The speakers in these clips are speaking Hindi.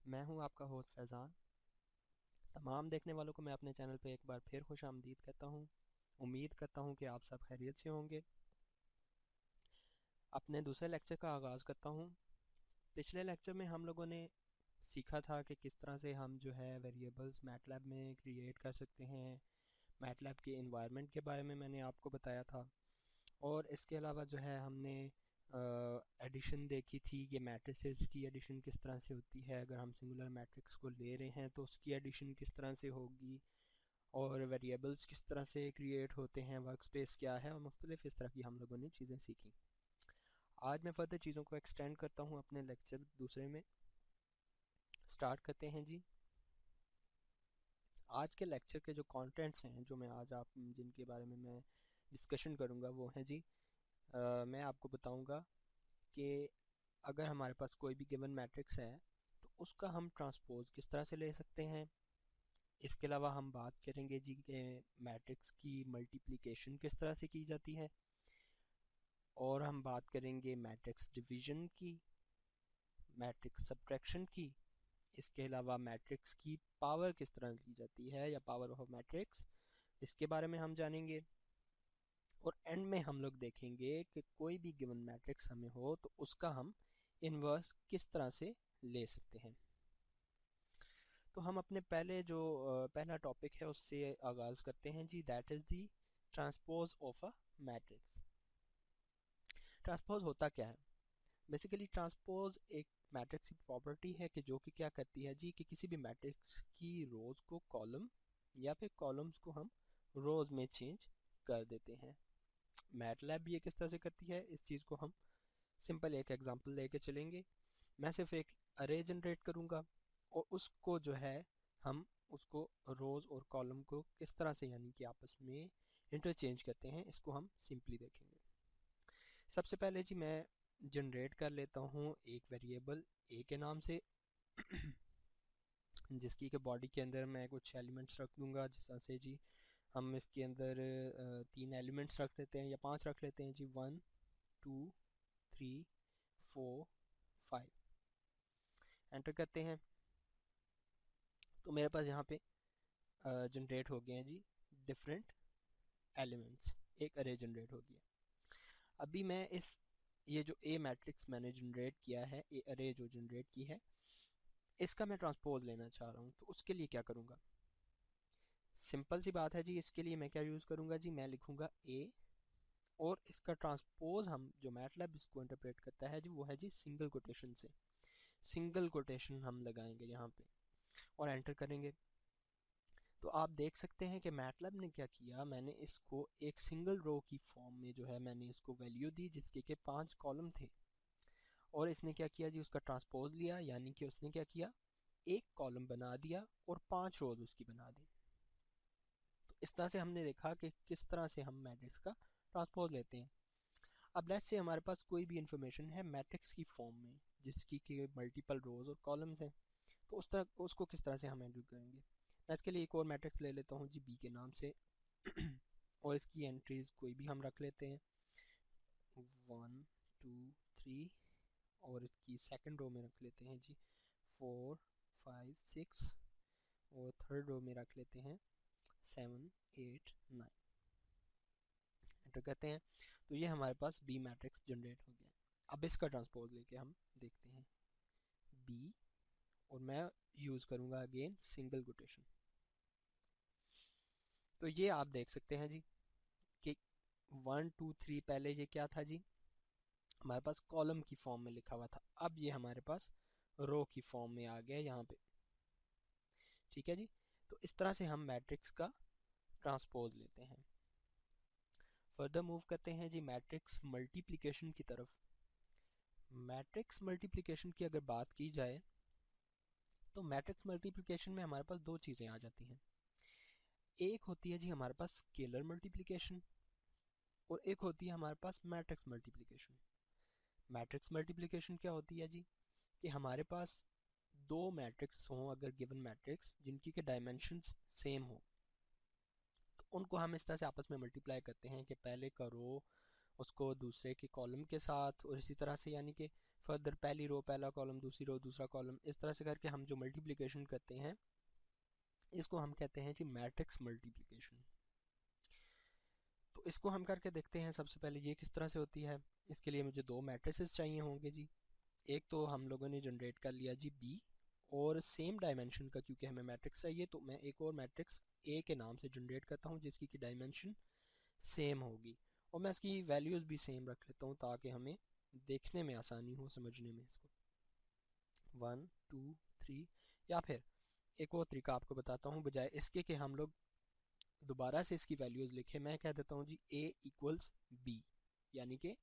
मैं हूं आपका होस्ट फैज़ान। तमाम देखने वालों को मैं अपने चैनल पे एक बार फिर खुश आमदीद कहता हूं। उम्मीद करता हूं कि आप सब खैरियत से होंगे। अपने दूसरे लेक्चर का आगाज़ करता हूं। पिछले लेक्चर में हम लोगों ने सीखा था कि किस तरह से हम जो है वेरिएबल्स मैटलैब में क्रिएट कर सकते हैं। मैटलैब के इन्वायरमेंट के बारे में मैंने आपको बताया था। और इसके अलावा जो है हमने एडिशन देखी थी कि मैट्रिसेस की एडिशन किस तरह से होती है। अगर हम सिंगुलर मैट्रिक्स को ले रहे हैं तो उसकी एडिशन किस तरह से होगी, और वेरिएबल्स किस तरह से क्रिएट होते हैं, वर्क स्पेस क्या है, और मुख्तलिफ इस तरह की हम लोगों ने चीज़ें सीखी। आज मैं फर्दर चीज़ों को एक्सटेंड करता हूँ अपने लेक्चर दूसरे में। स्टार्ट करते हैं जी। आज के लेक्चर के जो कंटेंट्स हैं, जो मैं आज आप जिनके बारे में मैं डिस्कशन करूँगा, वो हैं जी, मैं आपको बताऊँगा कि अगर हमारे पास कोई भी गिवन मैट्रिक्स है तो उसका हम ट्रांसपोज किस तरह से ले सकते हैं। इसके अलावा हम बात करेंगे जी कि मैट्रिक्स की मल्टीप्लिकेशन किस तरह से की जाती है, और हम बात करेंगे मैट्रिक्स डिवीजन की, मैट्रिक्स सब्ट्रैक्शन की। इसके अलावा मैट्रिक्स की पावर किस तरह की जाती है, या पावर ऑफ मैट्रिक्स, इसके बारे में हम जानेंगे। और एंड में हम लोग देखेंगे कि कोई भी गिवन मैट्रिक्स हमें हो तो उसका हम इन्वर्स किस तरह से ले सकते हैं। तो हम अपने पहला टॉपिक है उससे आगाज़ करते हैं जी। That is the transpose of a matrix. Transpose होता क्या है? बेसिकली ट्रांसपोज एक मैट्रिक्स की प्रॉपर्टी है कि जो कि क्या करती है जी, कि किसी भी मैट्रिक्स की रोज को कॉलम या फिर कॉलम्स को हम रोज में चेंज कर देते हैं। मैटलैब ये किस तरह से करती है, इस चीज़ को हम सिंपल एक एग्जांपल लेके चलेंगे। मैं सिर्फ एक अरे जनरेट करूँगा और उसको जो है हम उसको रोज और कॉलम को किस तरह से यानी कि आपस में इंटरचेंज करते हैं, इसको हम सिंपली देखेंगे। सबसे पहले जी मैं जनरेट कर लेता हूँ एक वेरिएबल ए के नाम से जिसकी के बॉडी के अंदर मैं कुछ एलिमेंट्स रख दूंगा। जिस तरह से जी हम इसके अंदर 3 एलिमेंट्स रख लेते हैं या 5 रख लेते हैं जी। 1 2 3 4 5 एंटर करते हैं तो मेरे पास यहाँ पे जनरेट हो गए हैं जी डिफरेंट एलिमेंट्स। एक अरे जनरेट हो गया। अभी मैं इस ये जो ए मैट्रिक्स मैंने जनरेट किया है, ए अरे जो जनरेट की है, इसका मैं ट्रांसपोज लेना चाह रहा हूँ। तो उसके लिए क्या करूँगा? सिंपल सी बात है जी। इसके लिए मैं क्या यूज़ करूँगा जी, मैं लिखूँगा ए, और इसका ट्रांसपोज हम जो मैटलैब इसको इंटरप्रेट करता है जी, वो है जी सिंगल कोटेशन से। सिंगल कोटेशन हम लगाएंगे यहाँ पे और एंटर करेंगे। तो आप देख सकते हैं कि मैटलैब ने क्या किया, मैंने इसको एक सिंगल रो की फॉर्म में जो है मैंने इसको वैल्यू दी जिसके के 5 कॉलम थे, और इसने क्या किया जी, उसका ट्रांसपोज लिया, यानी कि उसने क्या किया, एक कॉलम बना दिया और 5 रोज उसकी बना दी। तो इस तरह से हमने देखा कि किस तरह से हम मैट्रिक्स का ट्रांसपोज लेते हैं। अब लेट्स से हमारे पास कोई भी इंफॉर्मेशन है मैट्रिक्स की फॉर्म में जिसकी के मल्टीपल रोज और कॉलम्स हैं, तो उसको किस तरह से हम हैंडल करेंगे। मैं इसके लिए एक और मैट्रिक्स ले लेता हूँ जी बी के नाम से और इसकी एंट्रीज कोई भी हम रख लेते हैं 1 2 3, और इसकी सेकंड रो में रख लेते हैं जी 4 5 6, और थर्ड रो में रख लेते हैं 7 8 9। एंटर करते हैं तो ये हमारे पास बी मैट्रिक्स जनरेट हो गया। अब इसका ट्रांसपोज लेके हम देखते हैं बी, और मैं यूज़ करूँगा अगेन सिंगल कोटेशन। तो ये आप देख सकते हैं जी कि 1 2 3 पहले ये क्या था जी, हमारे पास कॉलम की फॉर्म में लिखा हुआ था। अब ये हमारे पास रो की फॉर्म में आ गया यहाँ पे। ठीक है जी। तो इस तरह से हम मैट्रिक्स का ट्रांसपोज लेते हैं। फर्दर मूव करते हैं जी मैट्रिक्स मल्टीप्लिकेशन की तरफ। मैट्रिक्स मल्टीप्लिकेशन की अगर बात की जाए तो मैट्रिक्स मल्टीप्लिकेशन में हमारे पास दो चीज़ें आ जाती हैं। एक होती है जी हमारे पास स्केलर मल्टीप्लिकेशन, और एक होती है हमारे पास मैट्रिक्स मल्टीप्लिकेशन। मैट्रिक्स मल्टीप्लिकेशन क्या होती है जी, कि हमारे पास दो मैट्रिक्स हों, अगर गिवन मैट्रिक्स जिनकी के डायमेंशंस सेम हो, तो उनको हम इस तरह से आपस में मल्टीप्लाई करते हैं कि पहले का रो उसको दूसरे के कॉलम के साथ, और इसी तरह से यानी कि फर्दर पहली रो पहला कॉलम, दूसरी रो दूसरा कॉलम, इस तरह से करके हम जो मल्टीप्लिकेशन करते हैं इसको हम कहते हैं जी मैट्रिक्स मल्टीप्लिकेशन। तो इसको हम करके देखते हैं। सबसे पहले ये किस तरह से होती है। इसके लिए मुझे दो मैट्रिसेस चाहिए होंगे जी। एक तो हम लोगों ने जनरेट कर लिया जी बी, और सेम डायमेंशन का क्योंकि हमें मैट्रिक्स चाहिए तो मैं एक और मैट्रिक्स ए के नाम से जनरेट करता हूँ जिसकी की डायमेंशन सेम होगी, और मैं इसकी वैल्यूज़ भी सेम रख लेता हूँ ताकि हमें देखने में आसानी हो, समझने में इसको। 1 2 3, या फिर एक और तरीका आपको बताता हूँ, बजाय इसके कि हम लोग दोबारा से इसकी वैल्यूज़ लिखें, मैं कह देता हूँ जी ए इक्वल्स बी, यानी कि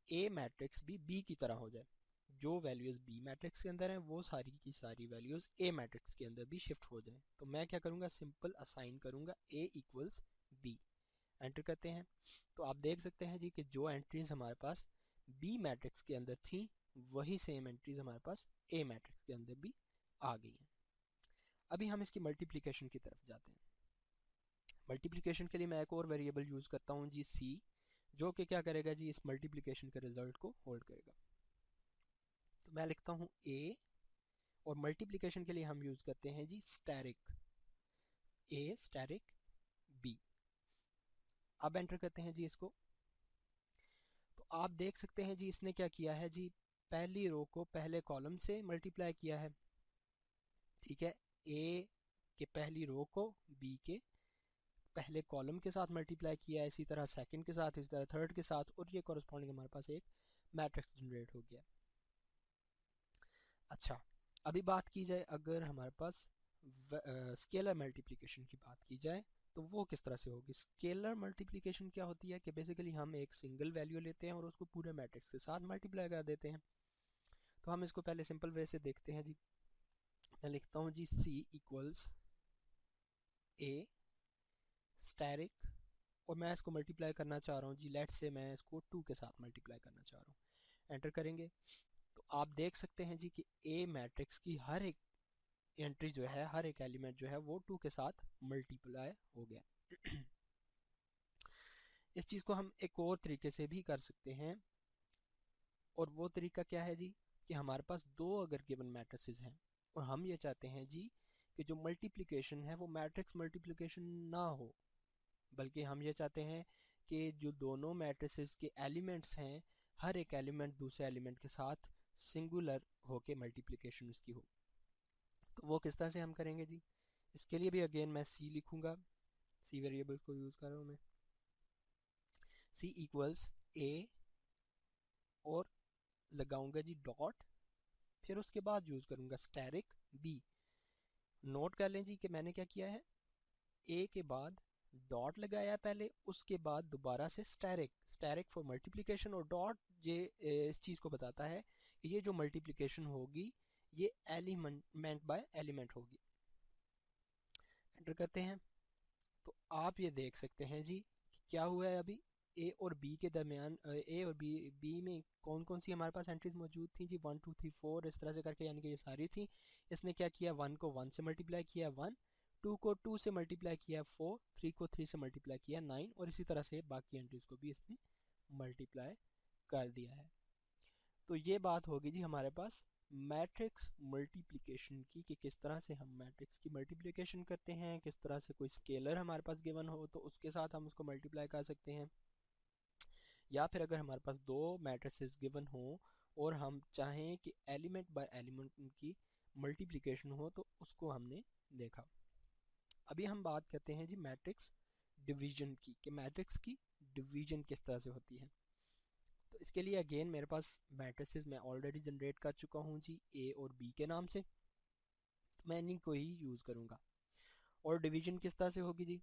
ए मैट्रिक्स भी बी की तरह हो जाए। जो वैल्यूज़ बी मैट्रिक्स के अंदर हैं वो सारी की सारी वैल्यूज़ ए मैट्रिक्स के अंदर भी शिफ्ट हो जाएं। तो मैं क्या करूँगा, सिंपल असाइन करूँगा ए इक्वल्स बी, एंटर करते हैं। तो आप देख सकते हैं जी कि जो एंट्रीज हमारे पास बी मैट्रिक्स के अंदर थी वही सेम एंट्रीज हमारे पास ए मैट्रिक्स के अंदर भी आ गई हैं। अभी हम इसकी मल्टीप्लिकेशन की तरफ जाते हैं। मल्टीप्लिकेशन के लिए मैं एक और वेरिएबल यूज़ करता हूँ जी सी, जो कि क्या करेगा जी, इस मल्टीप्लिकेशन के रिजल्ट को होल्ड करेगा। तो मैं लिखता हूँ ए, और मल्टीप्लिकेशन के लिए हम यूज़ करते हैं जी स्टैरिक ए स्टैरिक बी। अब एंटर करते हैं जी इसको। तो आप देख सकते हैं जी इसने क्या किया है जी, पहली रो को पहले कॉलम से मल्टीप्लाई किया है, ठीक है। ए के पहली रो को बी के पहले कॉलम के साथ मल्टीप्लाई किया है, इसी तरह सेकंड के साथ, इसी तरह थर्ड के साथ, और ये कॉरस्पॉन्डिंग हमारे पास एक मैट्रिक्स जनरेट हो गया। अच्छा, अभी बात की जाए अगर हमारे पास स्केलर मल्टीप्लिकेशन की बात की जाए तो वो किस तरह से होगी। स्केलर मल्टीप्लिकेशन क्या होती है कि बेसिकली हम एक सिंगल वैल्यू लेते हैं और उसको पूरे मैट्रिक्स के साथ मल्टीप्लाई कर देते हैं। तो हम इसको पहले सिंपल वे से देखते हैं जी। मैं लिखता हूँ जी सी इक्वल्स ए स्टैरिक, और मैं इसको मल्टीप्लाई करना चाह रहा हूँ जी, लेट से मैं इसको 2 के साथ मल्टीप्लाई करना चाह रहा हूँ। एंटर करेंगे तो आप देख सकते हैं जी कि ए मैट्रिक्स की हर एक एंट्री जो है, हर एक एलिमेंट जो है वो 2 के साथ मल्टीप्लाई हो गया। इस चीज़ को हम एक और तरीके से भी कर सकते हैं, और वो तरीका क्या है जी, कि हमारे पास दो अगर गिवन मैट्रिसेस हैं और हम ये चाहते हैं जी कि जो मल्टीप्लिकेशन है वो मैट्रिक्स मल्टीप्लिकेशन ना हो, बल्कि हम ये चाहते हैं कि जो दोनों मैट्रिसेस के एलिमेंट्स हैं हर एक एलिमेंट दूसरे एलिमेंट के साथ सिंगुलर होके मल्टीप्लिकेशन उसकी हो। तो वो किस तरह से हम करेंगे जी, इसके लिए भी अगेन मैं सी लिखूंगा, सी वेरिएबल को यूज़ कर रहा हूँ मैं। सी इक्वल्स ए, और लगाऊंगा जी डॉट, फिर उसके बाद यूज़ करूंगा स्टैरिक बी। नोट कर लें जी कि मैंने क्या किया है, ए के बाद डॉट लगाया पहले, उसके बाद दोबारा से स्टैरिक, स्टैरिक फॉर मल्टीप्लिकेशन, और डॉट ये इस चीज़ को बताता है कि ये जो मल्टीप्लिकेशन होगी ये एलिमेंट बाय एलिमेंट होगी। एंटर करते हैं तो आप ये देख सकते हैं जी कि क्या हुआ है अभी ए और बी के दरमियान, ए और बी में कौन कौन सी हमारे पास एंट्रीज मौजूद थी जी, 1 2 3 4 इस तरह से करके, यानी कि ये सारी थी। इसने क्या किया, 1 को 1 से मल्टीप्लाई किया 1, 2 को 2 से मल्टीप्लाई किया 4, 3 को 3 से मल्टीप्लाई किया 9, और इसी तरह से बाकी एंट्रीज को भी इसने मल्टीप्लाई कर दिया है। तो ये बात होगी जी हमारे पास मैट्रिक्स मल्टीप्लिकेशन की, कि किस तरह से हम मैट्रिक्स की मल्टीप्लिकेशन करते हैं, किस तरह से कोई स्केलर हमारे पास गिवन हो तो उसके साथ हम उसको मल्टीप्लाई कर सकते हैं, या फिर अगर हमारे पास दो मैट्रिसेस गिवन हो और हम चाहें कि एलिमेंट बाय एलिमेंट की मल्टीप्लिकेशन हो तो उसको हमने देखा। अभी हम बात करते हैं जी मैट्रिक्स डिवीजन की, कि मैट्रिक्स की डिवीजन किस तरह से होती है। तो इसके लिए अगेन मेरे पास मैट्रिसेस मैं ऑलरेडी जनरेट कर चुका हूँ जी ए और बी के नाम से, तो मैं इन्हीं को ही यूज़ करूँगा। और डिवीजन किस तरह से होगी जी,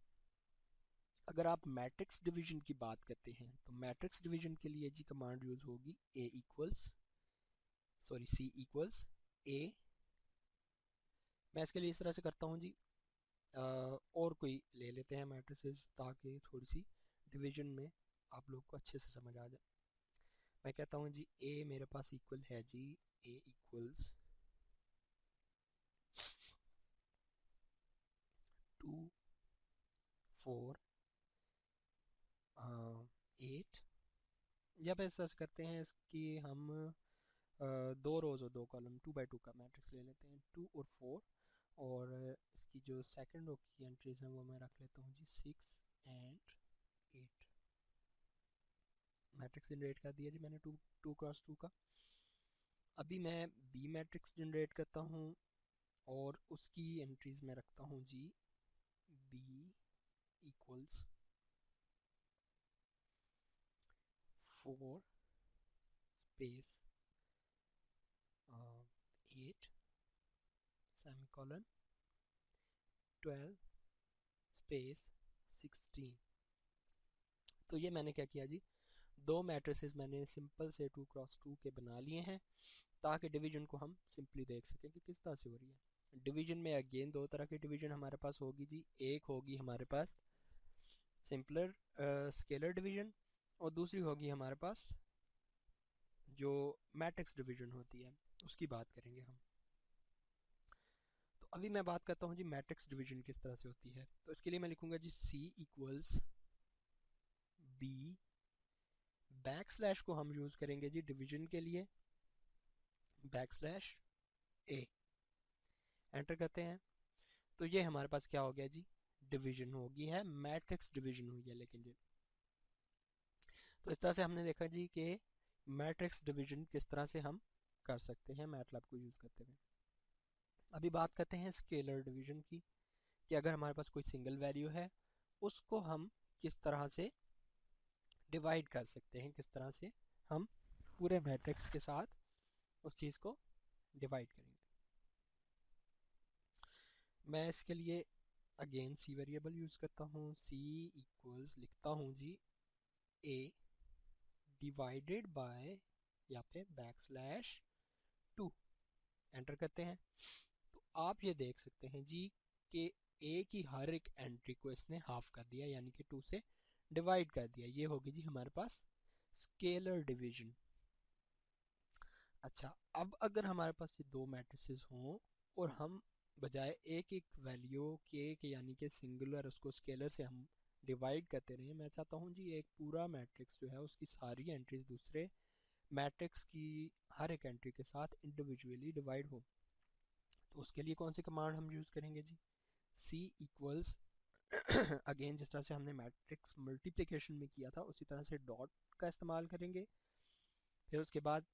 अगर आप मैट्रिक्स डिवीजन की बात करते हैं तो मैट्रिक्स डिवीजन के लिए जी कमांड यूज़ होगी ए इक्वल्स सी इक्वल्स ए। मैं इसके लिए इस तरह से करता हूँ जी, और कोई ले लेते हैं मैट्रिसेस ताकि थोड़ी सी डिवीजन में आप लोग को अच्छे से समझ आ जाए। मैं कहता हूँ जी ए मेरे पास इक्वल है जी, ए इक्वल्स 2 4 8, या फिर सर्च करते हैं इसकी हम दो रोज और दो कॉलम 2 बाई 2 का मैट्रिक्स ले लेते हैं, 2 और 4। और इसकी जो सेकंड रो की एंट्रीज हैं वो मैं रख लेता हूँ जी 6 एंड 8। मैट्रिक्स जनरेट कर दिया जी मैंने 2 2 क्रॉस 2 का। अभी मैं बी मैट्रिक्स जनरेट करता हूँ और उसकी एंट्रीज में रखता हूँ G B equals 4 space 8 semicolon 12 space 16। तो ये मैंने क्या किया जी, दो मैट्रिसेस मैंने सिंपल से 2 क्रॉस 2 के बना लिए हैं ताकि डिवीजन को हम सिंपली देख सकें कि किस तरह से हो रही है। डिवीजन में अगेन दो तरह की डिवीजन हमारे पास होगी जी, एक होगी हमारे पास सिंपलर स्केलर डिवीजन और दूसरी होगी हमारे पास जो मैट्रिक्स डिवीजन होती है, उसकी बात करेंगे हम। तो अभी मैं बात करता हूँ जी मैट्रिक्स डिवीजन किस तरह से होती है। तो इसके लिए मैं लिखूंगा G C equals B, backslash को हम यूज़ करेंगे जी डिवीजन के लिए, बैक स्लैश ए, एंटर करते हैं। तो ये हमारे पास क्या हो गया जी, डिवीजन हो गई है, मैट्रिक्स डिवीजन हुई है। लेकिन जी तो इस तरह से हमने देखा जी कि मैट्रिक्स डिवीजन किस तरह से हम कर सकते हैं मैटलैब को यूज़ करते हुए। अभी बात करते हैं स्केलर डिवीजन की, कि अगर हमारे पास कोई सिंगल वैल्यू है उसको हम किस तरह से डिवाइड कर सकते हैं, किस तरह से हम पूरे मैट्रिक्स के साथ उस चीज़ को डिवाइड करेंगे। मैं इसके लिए अगेन सी वेरिएबल यूज़ करता हूँ। सी इक्वल्स लिखता हूँ जी ए डिवाइडेड बाय यहाँ पे बैक स्लैश 2, एंटर करते हैं। तो आप ये देख सकते हैं जी कि ए की हर एक एंट्री को इसने हाफ कर दिया, यानी कि 2 से डिवाइड कर दिया। ये होगी जी हमारे पास स्केलर डिवीजन। अच्छा, अब अगर हमारे पास ये दो मैट्रिसेस हों और हम बजाय एक एक वैल्यू के यानी कि सिंगुलर उसको स्केलर से हम डिवाइड करते रहे, मैं चाहता हूँ जी एक पूरा मैट्रिक्स जो है उसकी सारी एंट्रीज दूसरे मैट्रिक्स की हर एक एंट्री के साथ इंडिविजुअली डिवाइड हो। तो उसके लिए कौन सी कमांड हम यूज़ करेंगे जी, C इक्वल्स अगेन जिस तरह से हमने मैट्रिक्स मल्टीप्लिकेशन में किया था उसी तरह से डॉट का इस्तेमाल करेंगे, फिर उसके बाद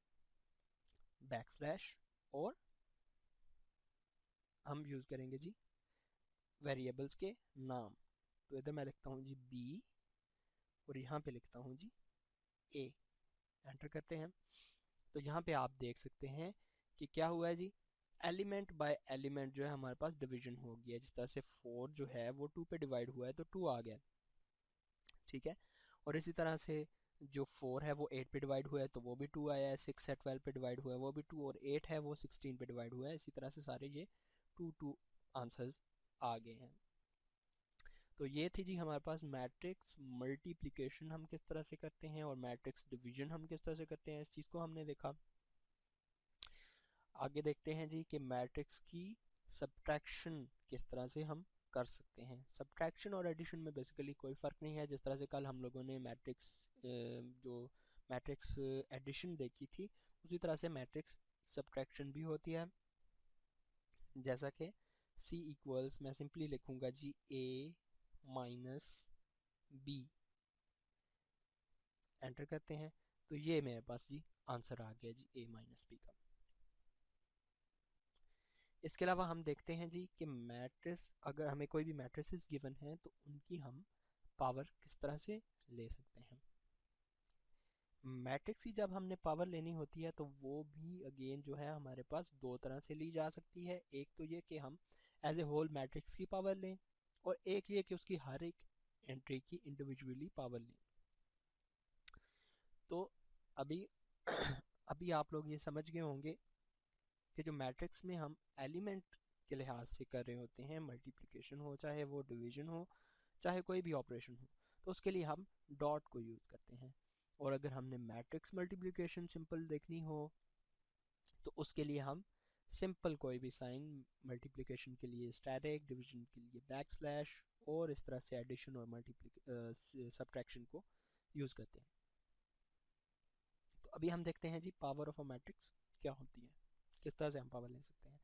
बैक स्लैश और हम यूज़ करेंगे जी वेरिएबल्स के नाम। तो इधर मैं लिखता हूँ जी B और यहाँ पे लिखता हूँ जी A, एंटर करते हैं। तो यहाँ पे आप देख सकते हैं कि क्या हुआ है जी, एलिमेंट बाय एलिमेंट जो है हमारे पास डिवीजन हो गया। जिस तरह से 4 जो है वो 2 पे डिवाइड हुआ है तो 2 आ गया, ठीक है। और इसी तरह से जो 4 है वो 8 पे डिवाइड हुआ है तो वो भी 2 आया है, 6 है 12 पे डिवाइड हुआ है वो भी 2, और 8 है वो 16 पे डिवाइड हुआ है। इसी तरह से सारे ये 2 आंसर्स आ गए हैं। तो ये थी जी हमारे पास मैट्रिक्स मल्टीप्लिकेशन हम किस तरह से करते हैं और मैट्रिक्स डिवीजन हम किस तरह से करते हैं, इस चीज़ को हमने देखा। आगे देखते हैं जी कि मैट्रिक्स की सब्ट्रैक्शन किस तरह से हम कर सकते हैं। सब्ट्रैक्शन और एडिशन में बेसिकली कोई फ़र्क नहीं है। जिस तरह से कल हम लोगों ने मैट्रिक्स जो मैट्रिक्स एडिशन देखी थी उसी तरह से मैट्रिक्स सब्ट्रैक्शन भी होती है। जैसा कि C इक्वल्स मैं सिंपली लिखूंगा जी A माइनस B, एंटर करते हैं। तो ये मेरे पास जी आंसर आ गया जी A माइनस B का। इसके अलावा हम देखते हैं जी कि मैट्रिक्स, अगर हमें कोई भी मैट्रिसेस गिवन है तो उनकी हम पावर किस तरह से ले सकते हैं। मैट्रिक्स की जब हमने पावर लेनी होती है तो वो भी अगेन जो है हमारे पास दो तरह से ली जा सकती है। एक तो ये कि हम एज ए होल मैट्रिक्स की पावर लें और एक ये कि उसकी हर एक एंट्री की इंडिविजुअली पावर लें। तो अभी अभी आप लोग ये समझ गए होंगे कि जो मैट्रिक्स में हम एलिमेंट के लिहाज से कर रहे होते हैं, मल्टीप्लिकेशन हो चाहे वो डिवीजन हो चाहे कोई भी ऑपरेशन हो, तो उसके लिए हम डॉट को यूज़ करते हैं। और अगर हमने मैट्रिक्स मल्टीप्लिकेशन सिंपल देखनी हो तो उसके लिए हम सिंपल कोई भी साइन, मल्टीप्लिकेशन के लिए स्टैटिक, डिवीजन के लिए बैक स्लैश और इस तरह से एडिशन और सब्ट्रैक्शन को यूज़ करते हैं। तो अभी हम देखते हैं जी पावर ऑफ अ मैट्रिक्स क्या होती है, किस तरह से हम पावर ले सकते हैं।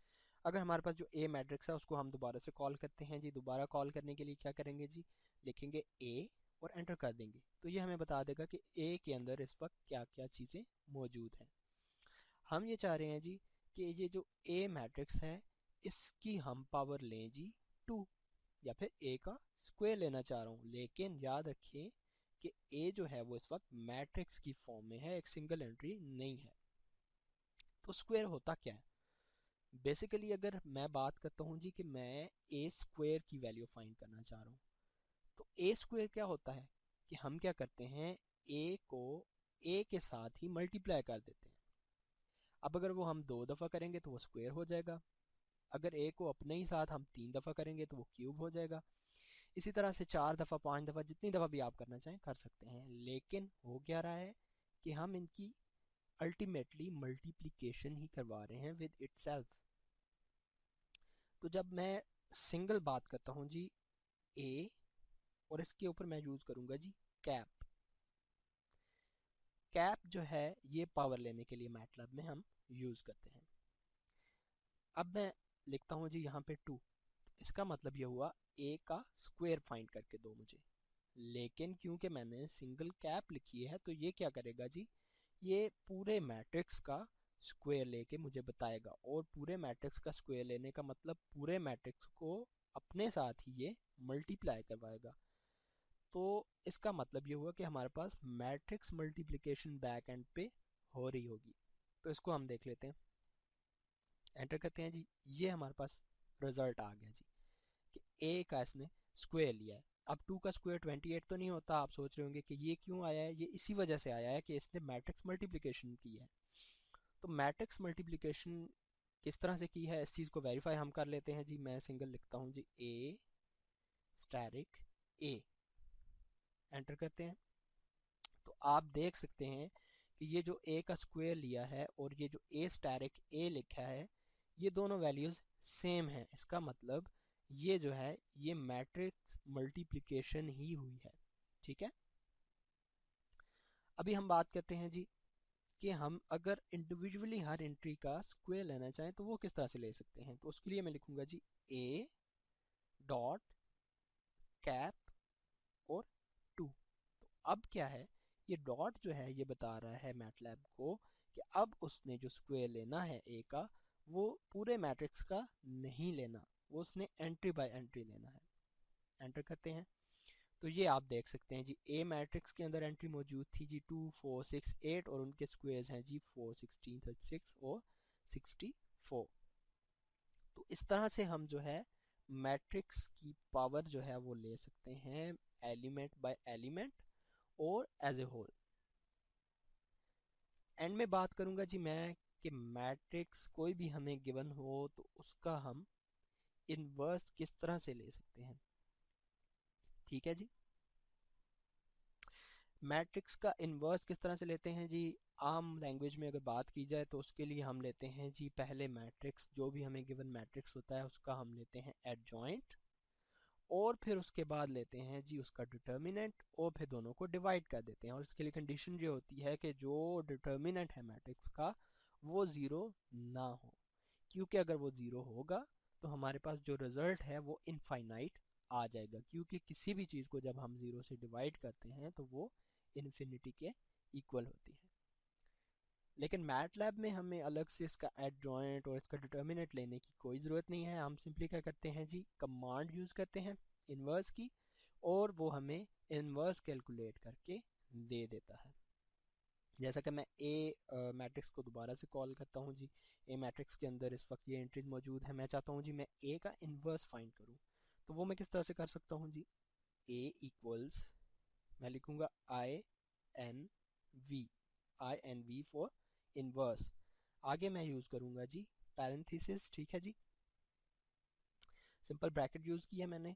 अगर हमारे पास जो ए मैट्रिक्स है उसको हम दोबारा से कॉल करते हैं जी। दोबारा कॉल करने के लिए क्या करेंगे जी, लिखेंगे ए और एंटर कर देंगे, तो ये हमें बता देगा कि ए के अंदर इस वक्त क्या क्या चीज़ें मौजूद हैं। हम ये चाह रहे हैं जी कि ये जो ए मैट्रिक्स है इसकी हम पावर लें जी 2, या फिर ए का स्क्वायर लेना चाह रहा हूँ, लेकिन याद रखिए कि ए जो है वो इस वक्त मैट्रिक्स की फॉर्म में है, एक सिंगल एंट्री नहीं है। तो स्क्वायर होता क्या है, बेसिकली अगर मैं बात करता हूँ जी कि मैं ए स्क्वायर की वैल्यू फाइंड करना चाह रहा हूँ, तो ए स्क्वायर क्या होता है कि हम क्या करते हैं, ए को ए के साथ ही मल्टीप्लाई कर देते हैं। अब अगर वो हम 2 दफ़ा करेंगे तो वो स्क्वायर हो जाएगा, अगर ए को अपने ही साथ हम 3 दफ़ा करेंगे तो वो क्यूब हो जाएगा। इसी तरह से 4 दफ़ा 5 दफ़ा जितनी दफ़ा भी आप करना चाहें कर सकते हैं, लेकिन हो क्या रहा है कि हम इनकी अल्टीमेटली मल्टीप्लिकेशन ही करवा रहे हैं विद इटसेल्फ। तो जब मैं सिंगल बात करता हूँ जी ए, और इसके ऊपर मैं यूज़ करूँगा जी कैप। कैप जो है ये पावर लेने के लिए मैटलैब में हम यूज़ करते हैं। अब मैं लिखता हूँ जी यहाँ पे 2, इसका मतलब ये हुआ ए का स्क्वायर फाइंड करके दो मुझे, लेकिन क्योंकि मैंने सिंगल कैप लिखी है तो ये क्या करेगा जी, ये पूरे मैट्रिक्स का स्क्वायर लेके मुझे बताएगा, और पूरे मैट्रिक्स का स्क्वायर लेने का मतलब पूरे मैट्रिक्स को अपने साथ ही ये मल्टीप्लाई करवाएगा। तो इसका मतलब ये हुआ कि हमारे पास मैट्रिक्स मल्टीप्लिकेशन बैक एंड पे हो रही होगी। तो इसको हम देख लेते हैं, एंटर करते हैं जी, ये हमारे पास रिजल्ट आ गया जी कि ए का इसने स्क्वायर लिया है। अब 2 का स्क्वायर 28 तो नहीं होता, आप सोच रहे होंगे कि ये क्यों आया है, ये इसी वजह से आया है कि इसने मैट्रिक्स मल्टीप्लिकेशन की है। तो मैट्रिक्स मल्टीप्लिकेशन किस तरह से की है इस चीज़ को वेरीफाई हम कर लेते हैं जी। मैं सिंगल लिखता हूँ जी ए स्टैरिक ए, एंटर करते हैं, तो आप देख सकते हैं कि ये जो ए का स्क्वायर लिया है और ये जो ए स्टैरिक ए लिखा है ये दोनों वैल्यूज़ सेम है। इसका मतलब ये जो है ये मैट्रिक्स मल्टीप्लिकेशन ही हुई है, ठीक है। अभी हम बात करते हैं जी कि हम अगर इंडिविजुअली हर एंट्री का स्क्वायर लेना चाहें तो वो किस तरह से ले सकते हैं। तो उसके लिए मैं लिखूंगा जी ए डॉट कैप और 2। तो अब क्या है, ये डॉट जो है ये बता रहा है मैटलैब को कि अब उसने जो स्क्वायर लेना है ए का वो पूरे मैट्रिक्स का नहीं लेना, वो उसने एंट्री बाय एंट्री लेना है। एंटर करते हैं, तो ये आप देख सकते हैं जी ए मैट्रिक्स के अंदर एंट्री मौजूद थी जी 2 4 6 8, और उनके स्क्वायर्स हैं जी 4 16 36 और 64। तो इस तरह से हम जो है मैट्रिक्स की पावर जो है वो ले सकते हैं एलिमेंट बाय एलिमेंट और एज ए होल। एंड में बात करूंगा जी मैं कि मैट्रिक्स कोई भी हमें गिवन हो तो उसका हम इन्वर्स किस तरह से ले सकते हैं, ठीक है जी। मैट्रिक्स का इन्वर्स किस तरह से लेते हैं जी, आम लैंग्वेज में अगर बात की जाए तो उसके लिए हम लेते हैं जी पहले मैट्रिक्स, जो भी हमें गिवन मैट्रिक्स होता है उसका हम लेते हैं एडजॉइंट, और फिर उसके बाद लेते हैं जी उसका डिटर्मिनेंट, और फिर दोनों को डिवाइड कर देते हैं। और इसके लिए कंडीशन ये होती है कि जो डिटर्मिनेंट है मैट्रिक्स का वो ज़ीरो ना हो, क्योंकि अगर वो ज़ीरो होगा तो हमारे पास जो रिज़ल्ट है वो इनफाइनाइट आ जाएगा, क्योंकि किसी भी चीज़ को जब हम ज़ीरो से डिवाइड करते हैं तो वो इन्फिनिटी के इक्वल होती है। लेकिन मैटलैब में हमें अलग से इसका एडजॉइंट और इसका डिटर्मिनेंट लेने की कोई ज़रूरत नहीं है। हम सिंपली क्या करते हैं जी, कमांड यूज़ करते हैं इन्वर्स की, और वो हमें इन्वर्स कैलकुलेट करके दे देता है। जैसा कि मैं ए मैट्रिक्स को दोबारा से कॉल करता हूँ जी, ए मैट्रिक्स के अंदर इस वक्त ये एंट्रीज मौजूद है, मैं चाहता हूँ जी मैं ए का इन्वर्स फाइंड करूँ, तो वो मैं किस तरह से कर सकता हूँ जी, ए इक्वल्स मैं लिखूँगा I N V for inverse, आगे मैं यूज़ करूँगा जी पैरेंथेसिस, ठीक है जी, सिंपल ब्रैकेट यूज़ किया मैंने,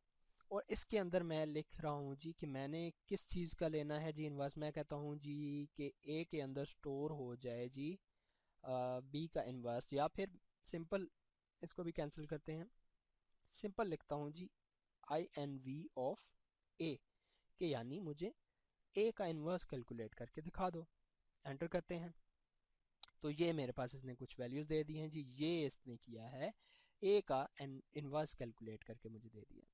और इसके अंदर मैं लिख रहा हूँ जी कि मैंने किस चीज़ का लेना है जी इन्वर्स। मैं कहता हूँ जी कि ए के अंदर स्टोर हो जाए जी बी का इन्वर्स, या फिर सिंपल इसको भी कैंसिल करते हैं, सिंपल लिखता हूँ जी आई एन वी ऑफ ए, के यानी मुझे ए का इन्वर्स कैलकुलेट करके दिखा दो। एंटर करते हैं, तो ये मेरे पास इसने कुछ वैल्यूज़ दे दी हैं जी, ये इसने किया है ए का इन्वर्स कैलकुलेट करके मुझे दे दिया।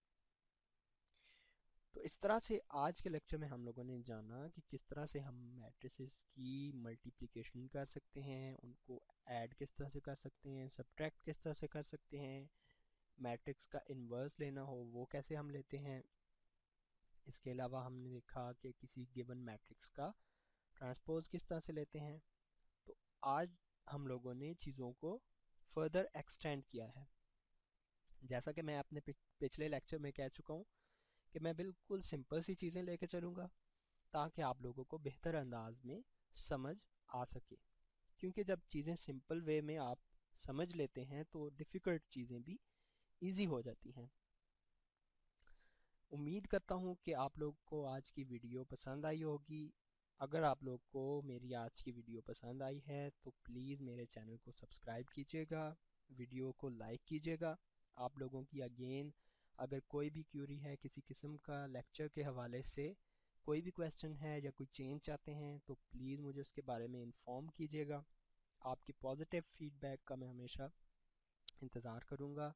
तो इस तरह से आज के लेक्चर में हम लोगों ने जाना कि किस तरह से हम मैट्रिसेस की मल्टीप्लिकेशन कर सकते हैं, उनको ऐड किस तरह से कर सकते हैं, सब्ट्रैक्ट किस तरह से कर सकते हैं, मैट्रिक्स का इन्वर्स लेना हो वो कैसे हम लेते हैं। इसके अलावा हमने देखा कि किसी गिवन मैट्रिक्स का ट्रांसपोज किस तरह से लेते हैं। तो आज हम लोगों ने चीज़ों को फर्दर एक्सटेंड किया है। जैसा कि मैं अपने पिछले लेक्चर में कह चुका हूँ कि मैं बिल्कुल सिंपल सी चीज़ें लेके चलूँगा ताकि आप लोगों को बेहतर अंदाज में समझ आ सके, क्योंकि जब चीज़ें सिंपल वे में आप समझ लेते हैं तो डिफ़िकल्ट चीज़ें भी इजी हो जाती हैं। उम्मीद करता हूँ कि आप लोग को आज की वीडियो पसंद आई होगी। अगर आप लोग को मेरी आज की वीडियो पसंद आई है तो प्लीज़ मेरे चैनल को सब्सक्राइब कीजिएगा, वीडियो को लाइक कीजिएगा। आप लोगों की अगेन अगर कोई भी क्यूरी है किसी किस्म का लेक्चर के हवाले से, कोई भी क्वेश्चन है या कोई चेंज चाहते हैं तो प्लीज़ मुझे उसके बारे में इन्फॉर्म कीजिएगा। आपकी पॉजिटिव फीडबैक का मैं हमेशा इंतज़ार करूँगा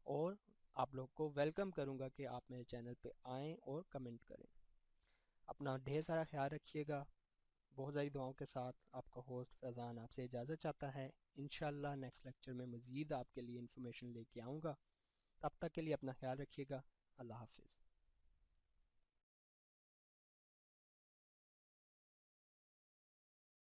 और आप लोग को वेलकम करूँगा कि आप मेरे चैनल पे आएँ और कमेंट करें। अपना ढेर सारा ख्याल रखिएगा। बहुत सारी दुआओं के साथ आपका होस्ट फैज़ान आपसे इजाज़त चाहता है। इंशाल्लाह नेक्स्ट लेक्चर में मज़ीद आपके लिए इन्फॉर्मेशन लेके आऊँगा। तब तक के लिए अपना ख्याल रखिएगा। अल्लाह हाफिज़।